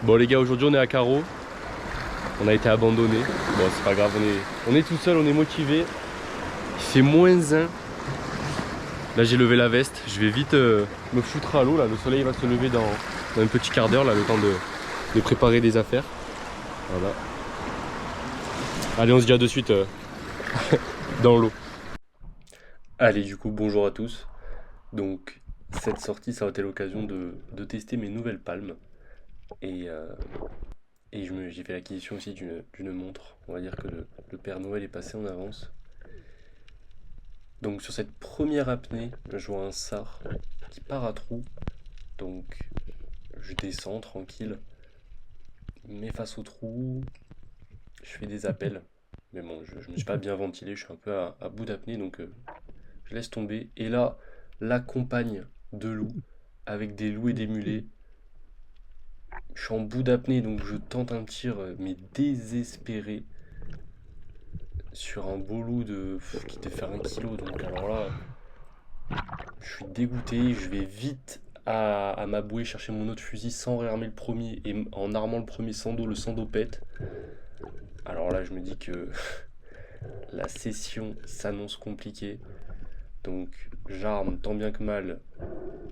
Bon les gars, aujourd'hui on est à Carreau. On a été abandonné. Bon c'est pas grave, on est tout seul, on est motivé. C'est -1. Là j'ai levé la veste, je vais vite me foutre à l'eau là. Le soleil va se lever dans un petit quart d'heure là, le temps de préparer des affaires. Voilà. Allez, on se dit à de suite dans l'eau. Allez, du coup, bonjour à tous. Donc, cette sortie, ça a été l'occasion de tester mes nouvelles palmes. Et, j'ai fait l'acquisition aussi d'une montre. On va dire que le Père Noël est passé en avance. Donc, sur cette première apnée, je vois un sar qui part à trous. Donc, je descends tranquille. Mais face au trou, je fais des appels. Mais bon, je me suis pas bien ventilé, je suis un peu à bout d'apnée, donc je laisse tomber. Et là, la compagne de loup, avec des loups et des mulets. Je suis en bout d'apnée, donc je tente un tir, mais désespéré, sur un beau loup qui devait faire 1 kilo. Donc alors là, je suis dégoûté, je vais vite à ma bouée chercher mon autre fusil sans réarmer le premier, et en armant le premier sando, le sando pète. Alors là, je me dis que la session s'annonce compliquée. Donc j'arme tant bien que mal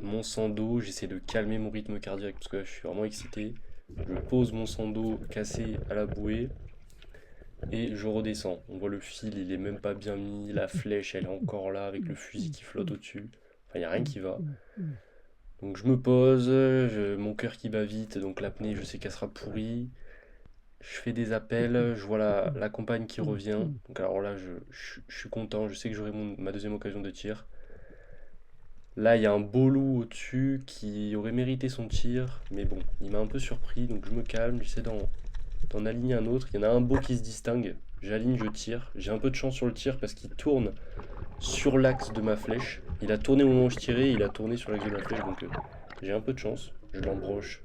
mon sando, j'essaie de calmer mon rythme cardiaque parce que là, je suis vraiment excité. Je pose mon sando cassé à la bouée et je redescends. On voit le fil, il est même pas bien mis, la flèche elle est encore là avec le fusil qui flotte au-dessus. Enfin, il n'y a rien qui va. Donc je me pose, mon cœur qui bat vite, donc l'apnée je sais qu'elle sera pourrie. Je fais des appels, je vois la compagne qui revient. Donc alors là je suis content, je sais que j'aurai ma deuxième occasion de tir. Là, il y a un beau loup au-dessus qui aurait mérité son tir, mais bon, il m'a un peu surpris, donc je me calme, j'essaie d'en aligner un autre. Il y en a un beau qui se distingue, j'aligne, je tire. J'ai un peu de chance sur le tir parce qu'il tourne sur l'axe de ma flèche. Il a tourné au moment où je tirais, il a tourné sur l'axe de ma flèche, donc j'ai un peu de chance. Je l'embroche.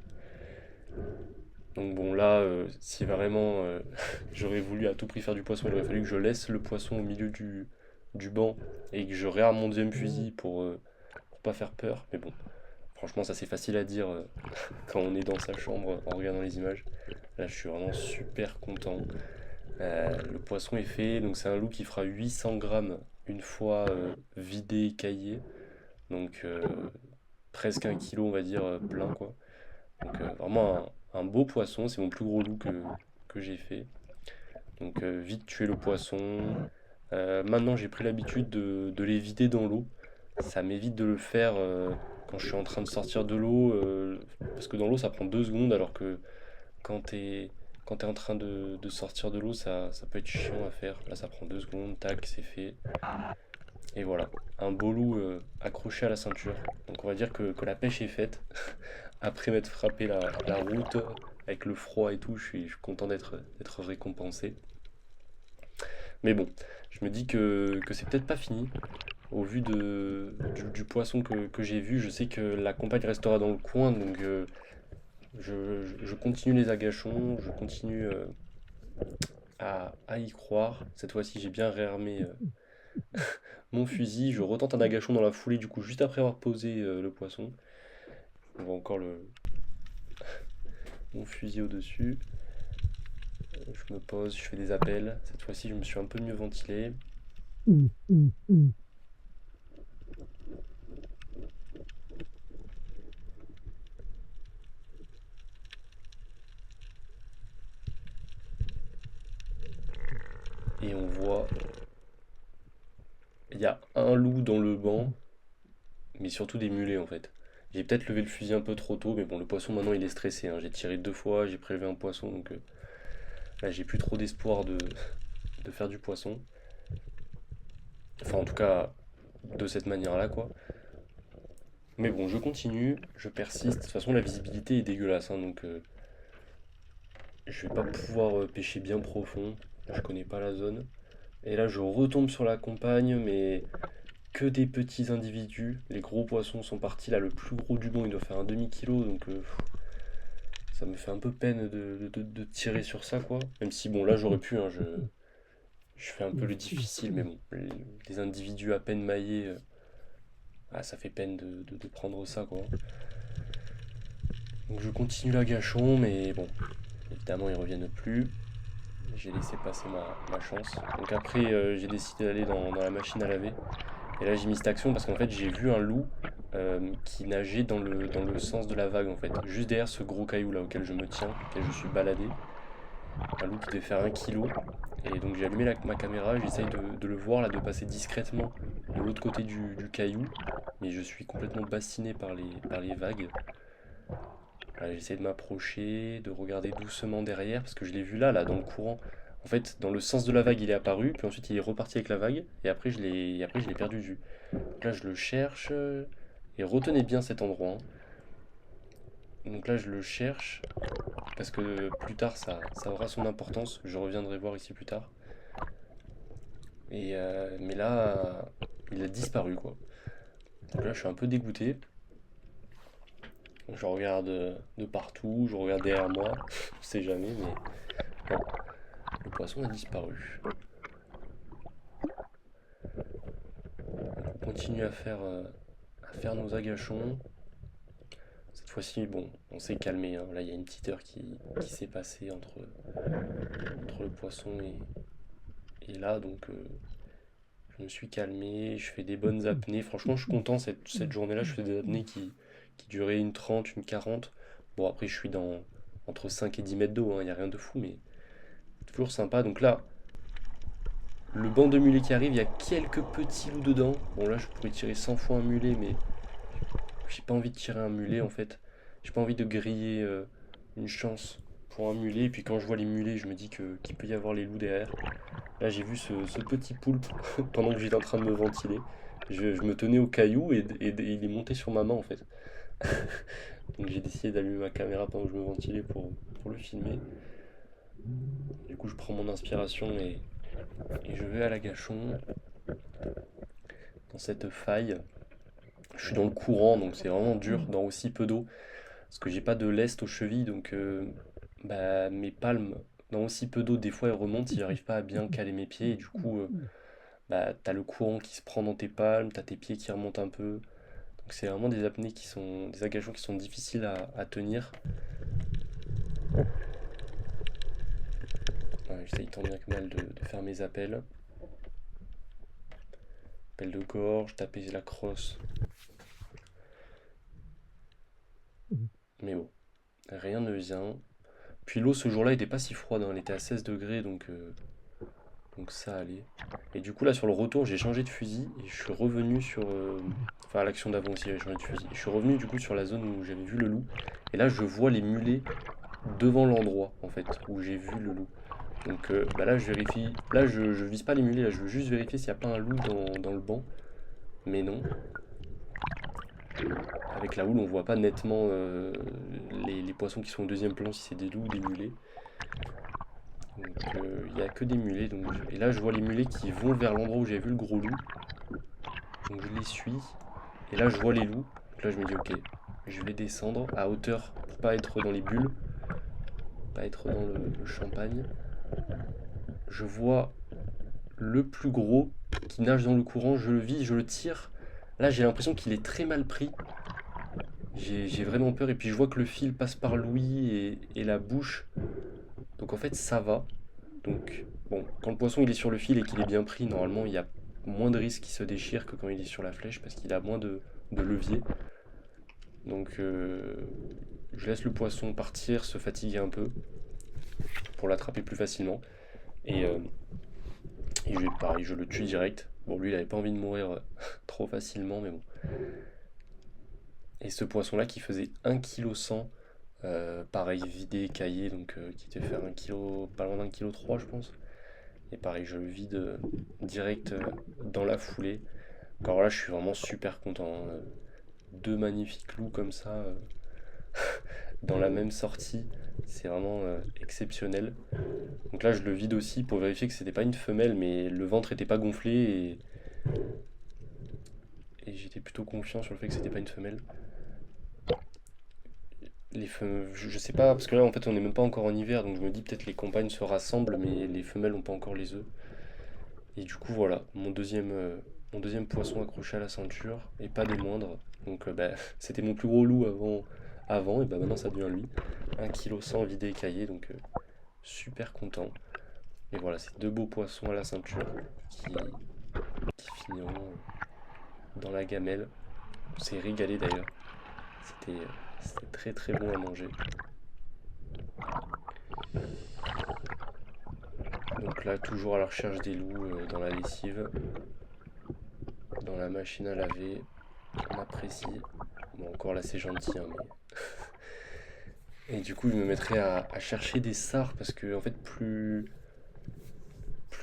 Donc bon, là, si vraiment j'aurais voulu à tout prix faire du poisson, il aurait fallu que je laisse le poisson au milieu du banc et que je réarme mon deuxième fusil pour pas faire peur. Mais bon, franchement, ça c'est facile à dire quand on est dans sa chambre en regardant les images. Là, je suis vraiment super content. Le poisson est fait, donc c'est un loup qui fera 800 grammes une fois vidé et caillé. Donc presque 1 kilo, on va dire, plein quoi. Donc vraiment un beau poisson, c'est mon plus gros loup que j'ai fait. Donc vite tuer le poisson. Maintenant, j'ai pris l'habitude de les vider dans l'eau. Ça m'évite de le faire quand je suis en train de sortir de l'eau, parce que dans l'eau ça prend 2 secondes, alors que quand t'es en train de sortir de l'eau, ça peut être chiant à faire. Là ça prend 2 secondes, tac, c'est fait. Et voilà, un beau loup accroché à la ceinture. Donc on va dire que la pêche est faite. Après m'être frappé la route, avec le froid et tout, je suis content d'être récompensé. Mais bon, je me dis que c'est peut-être pas fini. Au vu du poisson que j'ai vu, je sais que la compagne restera dans le coin, donc je continue les agachons, je continue à y croire. Cette fois-ci, j'ai bien réarmé mon fusil, je retente un agachon dans la foulée, du coup, juste après avoir posé le poisson. On voit encore mon fusil au-dessus. Je me pose, je fais des appels. Cette fois-ci, je me suis un peu mieux ventilé. Et on voit, il y a un loup dans le banc, mais surtout des mulets en fait. J'ai peut-être levé le fusil un peu trop tôt, mais bon, le poisson maintenant il est stressé, hein. J'ai tiré 2 fois, j'ai prélevé un poisson, donc là j'ai plus trop d'espoir de faire du poisson. Enfin, en tout cas, de cette manière-là, quoi. Mais bon, je continue, je persiste. De toute façon, la visibilité est dégueulasse, hein, donc je vais pas pouvoir pêcher bien profond. Je connais pas la zone. Et là, je retombe sur la compagne, mais que des petits individus. Les gros poissons sont partis. Là, le plus gros du banc, il doit faire un demi-kilo, donc ça me fait un peu peine de tirer sur ça, quoi. Même si, bon, là, j'aurais pu, hein, je fais un peu le difficile, mais bon, les individus à peine maillés, ah, ça fait peine de prendre ça, quoi. Donc je continue l'agachon, mais bon, évidemment ils reviennent plus. J'ai laissé passer ma chance. Donc après, j'ai décidé d'aller dans la machine à laver. Et là, j'ai mis cette action parce qu'en fait, j'ai vu un loup qui nageait dans le sens de la vague, en fait. Juste derrière ce gros caillou là auquel je me tiens, auquel je suis baladé. Un loup qui devait faire 1 kilo. Et donc j'ai allumé ma caméra, j'essaye de le voir là, de passer discrètement de l'autre côté du caillou. Mais je suis complètement bassiné par les vagues. Voilà, j'essaie de m'approcher, de regarder doucement derrière, parce que je l'ai vu là, dans le courant. En fait, dans le sens de la vague, il est apparu, puis ensuite il est reparti avec la vague, et après je l'ai perdu de vue. Donc là, je le cherche, et retenez bien cet endroit, hein. Donc là, je le cherche, parce que plus tard, ça aura son importance. Je reviendrai voir ici plus tard. Mais là, il a disparu, quoi. Donc là, je suis un peu dégoûté. Je regarde de partout, je regarde derrière moi, on sait jamais, mais non, le poisson a disparu. On continue à faire nos agachons. Cette fois-ci, bon, on s'est calmé, hein. Là, il y a une petite heure qui s'est passée entre le poisson et là, donc je me suis calmé, je fais des bonnes apnées. Franchement, je suis content cette journée-là. Je fais des apnées qui duraient une 30, une 40. Bon, après, je suis dans entre 5 et 10 mètres d'eau, hein, il n'y a rien de fou, mais toujours sympa. Donc là, le banc de mulets qui arrive, il y a quelques petits loups dedans. Bon, là, je pourrais tirer 100 fois un mulet, mais j'ai pas envie de tirer un mulet en fait. J'ai pas envie de griller une chance pour un mulet. Et puis quand je vois les mulets, je me dis qu'il peut y avoir les loups derrière. Là, j'ai vu ce petit poulpe pendant que j'étais en train de me ventiler. Je me tenais au caillou et il est monté sur ma main en fait. Donc j'ai décidé d'allumer ma caméra pendant que je me ventilais pour le filmer. Du coup, je prends mon inspiration et je vais à l'agachon dans cette faille. Je suis dans le courant, donc c'est vraiment dur dans aussi peu d'eau. Parce que j'ai pas de lest aux chevilles, donc bah, mes palmes, dans aussi peu d'eau, des fois elles remontent si j'arrive pas à bien caler mes pieds. Et du coup, bah, t'as le courant qui se prend dans tes palmes, t'as tes pieds qui remontent un peu. Donc c'est vraiment des apnées des agachons qui sont difficiles à tenir. Ouais, j'essaye tant bien que mal de faire mes appels. Appel de gorge, taper la crosse. Mais bon, rien ne vient. Puis l'eau ce jour-là était pas si froide, hein, elle était à 16 degrés, donc ça allait. Et du coup là sur le retour j'ai changé de fusil et je suis revenu sur... enfin à l'action d'avant aussi j'avais changé de fusil. Je suis revenu du coup sur la zone où j'avais vu le loup. Et là je vois les mulets devant l'endroit en fait où j'ai vu le loup. Donc bah là je vérifie. Là je vise pas les mulets, là je veux juste vérifier s'il n'y a pas un loup dans le banc. Mais non. Avec la houle on voit pas nettement les poissons qui sont au deuxième plan si c'est des loups ou des mulets. Donc il n'y a que des mulets. Et là je vois les mulets qui vont vers l'endroit où j'ai vu le gros loup. Donc je les suis. Et là je vois les loups. Donc là je me dis ok, je vais descendre à hauteur pour pas être dans les bulles, pas être dans le champagne. Je vois le plus gros qui nage dans le courant, je le vise, je le tire. Là j'ai l'impression qu'il est très mal pris. J'ai vraiment peur et puis je vois que le fil passe par l'ouïe et la bouche. Donc en fait ça va. Donc bon, quand le poisson il est sur le fil et qu'il est bien pris, normalement il y a moins de risques qu'il se déchire que quand il est sur la flèche parce qu'il a moins de levier. Donc je laisse le poisson partir, se fatiguer un peu pour l'attraper plus facilement. Et, euh, et pareil, je le tue direct. Bon, lui, il avait pas envie de mourir trop facilement, mais bon. Et ce poisson-là qui faisait 1,1 kg, pareil, vidé, écaillé, donc qui devait faire 1 kg, pas loin d'1,3 kg, je pense. Et pareil, je le vide direct dans la foulée. Alors là, je suis vraiment super content, hein. Deux magnifiques loups comme ça, dans la même sortie. C'est vraiment exceptionnel. Donc là, je le vide aussi pour vérifier que c'était pas une femelle, mais le ventre était pas gonflé et j'étais plutôt confiant sur le fait que c'était pas une femelle. Je sais pas, parce que là en fait on est même pas encore en hiver, donc je me dis peut-être les compagnes se rassemblent, mais les femelles ont pas encore les œufs. Et du coup voilà, mon deuxième poisson accroché à la ceinture, et pas des moindres. Donc bah, c'était mon plus gros loup avant, et bah maintenant ça devient lui. 1,1 kg vidé écaillé, donc super content. Et voilà, c'est deux beaux poissons à la ceinture qui finiront dans la gamelle. On s'est régalé d'ailleurs. C'était très très bon à manger. Donc là, toujours à la recherche des loups dans la lessive, dans la machine à laver. On apprécie. Bon, encore là, c'est gentil, hein, mais. Et du coup, je me mettrais à chercher des sards parce que, en fait, plus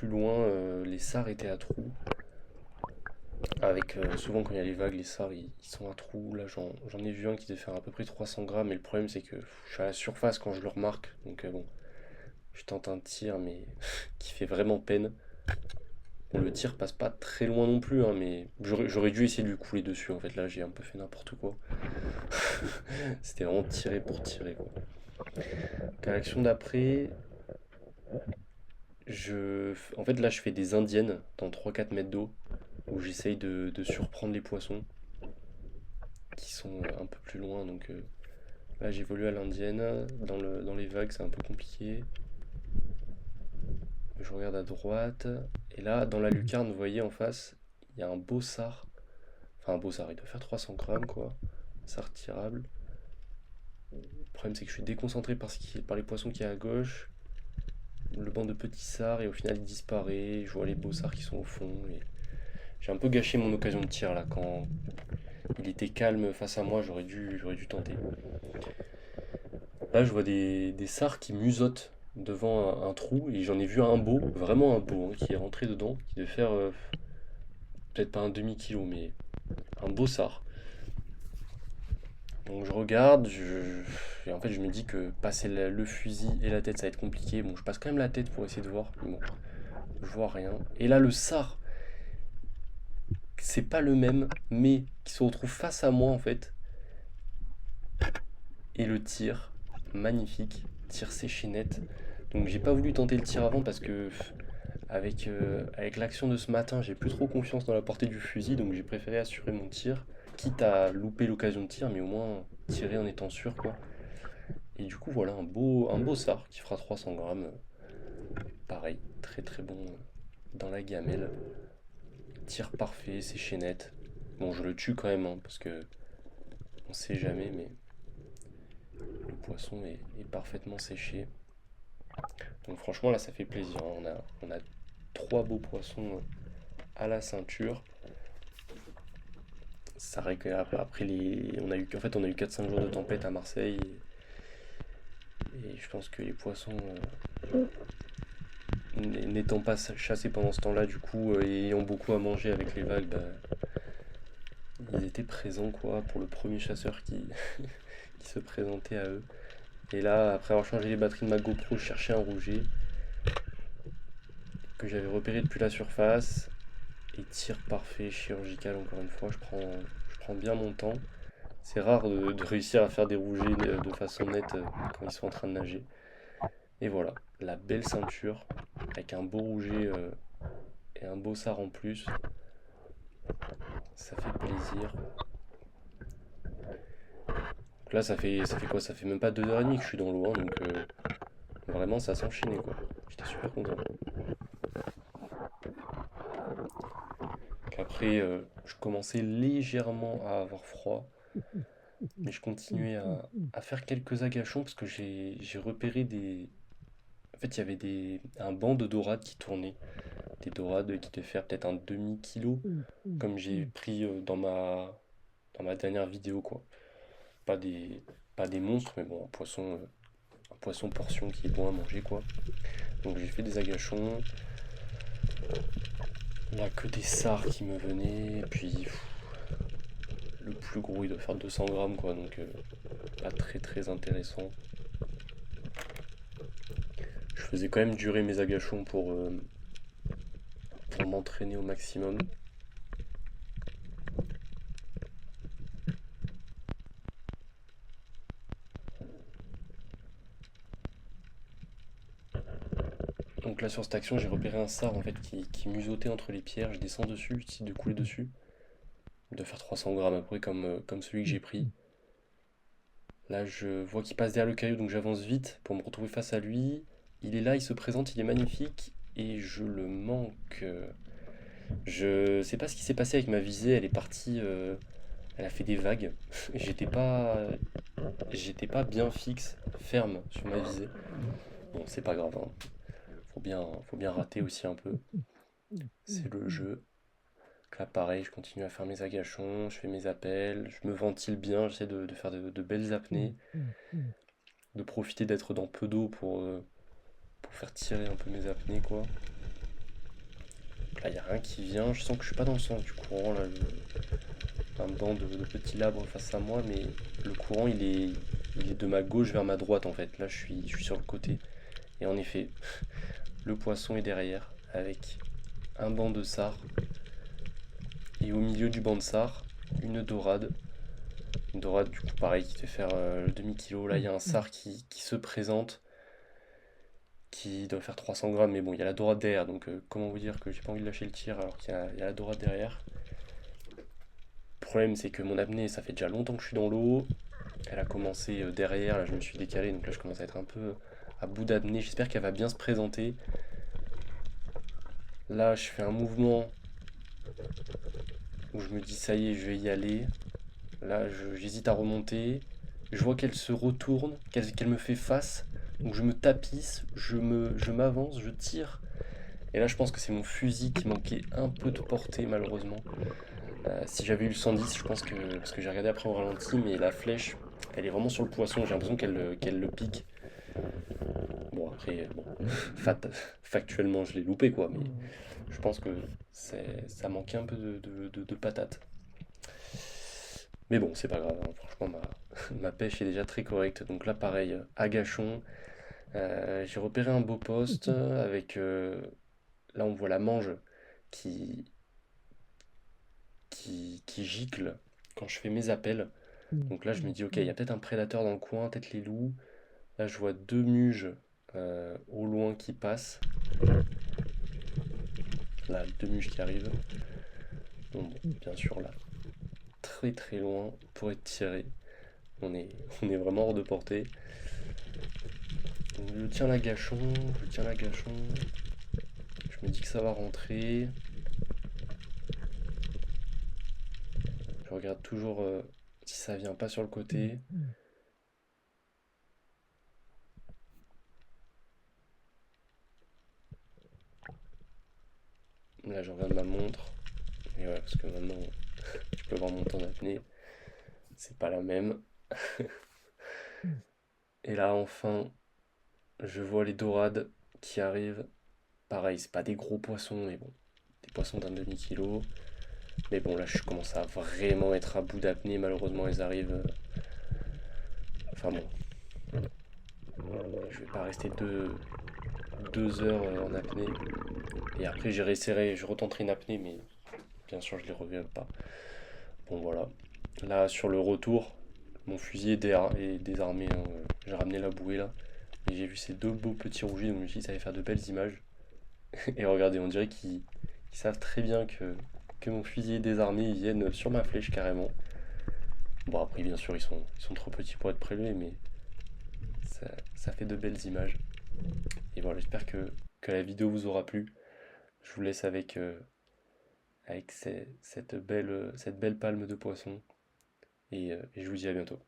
loin, les sards étaient à trous. Avec souvent, quand il y a les vagues, les sards ils sont à trous. Là, j'en ai vu un qui devait faire à peu près 300 grammes. Et le problème, c'est que je suis à la surface quand je le remarque. Donc, bon, je tente un tir, mais qui fait vraiment peine. Bon, le tir passe pas très loin non plus, hein, mais j'aurais dû essayer de lui couler dessus. En fait, là, j'ai un peu fait n'importe quoi. C'était vraiment tirer pour tirer, quoi. Donc, à l'action d'après, en fait, là, je fais des indiennes dans 3-4 mètres d'eau où j'essaye de surprendre les poissons qui sont un peu plus loin. Donc, là, j'évolue à l'indienne. Dans les vagues, c'est un peu compliqué. Je regarde à droite. Et là, dans la lucarne, vous voyez en face, il y a un beau sard. Enfin, un beau sard, il doit faire 300 grammes, quoi. Sard tirable. Le problème, c'est que je suis déconcentré par les poissons qui est à gauche. Le banc de petits sards, et au final, il disparaît. Je vois les beaux sards qui sont au fond. Et j'ai un peu gâché mon occasion de tir, là. Quand il était calme face à moi, j'aurais dû tenter. Là, je vois des sards qui musotent devant un trou, et j'en ai vu un beau, vraiment un beau, hein, qui est rentré dedans, qui devait faire peut-être pas un demi-kilo, mais un beau sard. Donc je regarde, et en fait je me dis que passer le fusil et la tête ça va être compliqué. Bon, je passe quand même la tête pour essayer de voir, mais bon, je vois rien. Et là, le sard, c'est pas le même, mais qui se retrouve face à moi en fait, et le tir, magnifique, tir séché net. Donc j'ai pas voulu tenter le tir avant parce que avec l'action de ce matin, j'ai plus trop confiance dans la portée du fusil, donc j'ai préféré assurer mon tir, quitte à louper l'occasion de tir, mais au moins tirer en étant sûr, quoi. Et du coup, voilà, un beau sard qui fera 300 grammes. Pareil, très très bon dans la gamelle. Tir parfait, séché net. Bon, je le tue quand même, hein, parce que on sait jamais, mais le poisson est parfaitement séché. Donc franchement, là, ça fait plaisir, hein. On a trois beaux poissons à la ceinture. Ça vrai qu'après on a eu 4-5 jours de tempête à Marseille et je pense que les poissons n'étant pas chassés pendant ce temps-là du coup et ayant beaucoup à manger avec les vagues, bah, ils étaient présents quoi pour le premier chasseur qui se présentait à eux. Et là, après avoir changé les batteries de ma GoPro, je cherchais un rouget que j'avais repéré depuis la surface et tir parfait, chirurgical encore une fois, je prends bien mon temps. C'est rare de réussir à faire des rougets de façon nette quand ils sont en train de nager. Et voilà, la belle ceinture avec un beau rouget et un beau sard en plus. Ça fait plaisir. Donc là, ça fait quoi? Ça fait même pas 2h30 que je suis dans l'eau, hein, donc vraiment ça s'enchaînait quoi. J'étais super content. Donc après, je commençais légèrement à avoir froid, mais je continuais à faire quelques agachons parce que j'ai repéré des. En fait, il y avait un banc de dorades qui tournait. Des dorades qui devaient faire peut-être un demi-kilo, comme j'ai pris dans ma dernière vidéo, quoi. Pas des, pas des monstres, mais bon, un poisson portion qui est bon à manger, quoi. Donc j'ai fait des agachons. Il n'y a que des sards qui me venaient, et puis le plus gros il doit faire 200 grammes, quoi, donc pas très très intéressant. Je faisais quand même durer mes agachons pour m'entraîner au maximum. Donc là sur cette action j'ai repéré un sard en fait qui musotait entre les pierres, je descends dessus, je décide de couler dessus. Il doit faire 300 grammes après comme celui que j'ai pris. Là, je vois qu'il passe derrière le caillou, donc j'avance vite pour me retrouver face à lui. Il est là, il se présente, il est magnifique, et je le manque. Je sais pas ce qui s'est passé avec ma visée, elle est partie, elle a fait des vagues. J'étais pas, j'étais pas bien fixe, ferme sur ma visée. Bon, c'est pas grave, hein. Faut bien rater aussi un peu. C'est le jeu. Donc là, pareil, je continue à faire mes agachons, je fais mes appels, je me ventile bien, j'essaie de faire de belles apnées, de profiter d'être dans peu d'eau pour faire tirer un peu mes apnées, quoi. Donc là, il n'y a rien qui vient, je sens que je suis pas dans le sens du courant, là, un banc de petits labres face à moi, mais le courant, il est de ma gauche vers ma droite, en fait. Là, je suis sur le côté. Et en effet, le poisson est derrière, avec un banc de sard, et au milieu du banc de sard, une dorade. Une dorade, du coup, pareil, qui fait faire le demi-kilo. Là, il y a un sard qui se présente, qui doit faire 300 grammes, mais bon, il y a la dorade derrière, donc comment vous dire que j'ai pas envie de lâcher le tir alors il y a la dorade derrière. Le problème, c'est que mon apnée, ça fait déjà longtemps que je suis dans l'eau. Elle a commencé derrière, là, je me suis décalé, donc là, je commence à être un peu à bout d'apnée. J'espère qu'elle va bien se présenter. Là, je fais un mouvement où je me dis, ça y est, je vais y aller. Là, j'hésite à remonter. Je vois qu'elle se retourne, qu'elle me fait face. Donc je me tapisse, je m'avance, je tire. Et là, je pense que c'est mon fusil qui manquait un peu de portée, malheureusement. Si j'avais eu le 110, je pense que... Parce que j'ai regardé après au ralenti, mais la flèche, elle est vraiment sur le poisson. J'ai l'impression qu'elle le pique. Bon, après, bon, factuellement, je l'ai loupé, quoi. Mais je pense que ça manquait un peu de patate. Mais bon, c'est pas grave, hein. Franchement, ma pêche est déjà très correcte. Donc là, pareil, agachon. J'ai repéré un beau poste avec... là, on voit la mange qui, qui gicle quand je fais mes appels. Donc là, je me dis, ok, il y a peut-être un prédateur dans le coin, peut-être les loups. Là, je vois deux muges au loin qui passent. Là, deux muges qui arrivent. Bon, bien sûr, là, très très loin pour être tiré. On est, on est vraiment hors de portée. Donc, je tiens l'agachon, je tiens l'agachon. Je me dis que ça va rentrer. Je regarde toujours si ça vient pas sur le côté. Là, je regarde ma montre. Et ouais, parce que maintenant, je peux voir mon temps d'apnée. C'est pas la même. Et là, enfin, je vois les dorades qui arrivent. Pareil, c'est pas des gros poissons, mais bon, des poissons d'un demi-kilo. Mais bon, là, je commence à vraiment être à bout d'apnée. Malheureusement, elles arrivent. Enfin bon, je vais pas rester deux heures en apnée. Et après, j'ai réessayé, je retenterai une apnée, mais bien sûr, je les reverrai pas. Bon, voilà. Là, sur le retour, mon fusil est désarmé, hein. J'ai ramené la bouée là. Et j'ai vu ces deux beaux petits rougis, donc je me suis dit ça allait faire de belles images. Et regardez, on dirait qu'ils savent très bien que mon fusil est désarmé, ils viennent sur ma flèche carrément. Bon, après, bien sûr, ils sont trop petits pour être prélevés, mais ça fait de belles images. Et voilà, j'espère que la vidéo vous aura plu. Je vous laisse avec, avec cette belle palme de poisson. Et je vous dis à bientôt.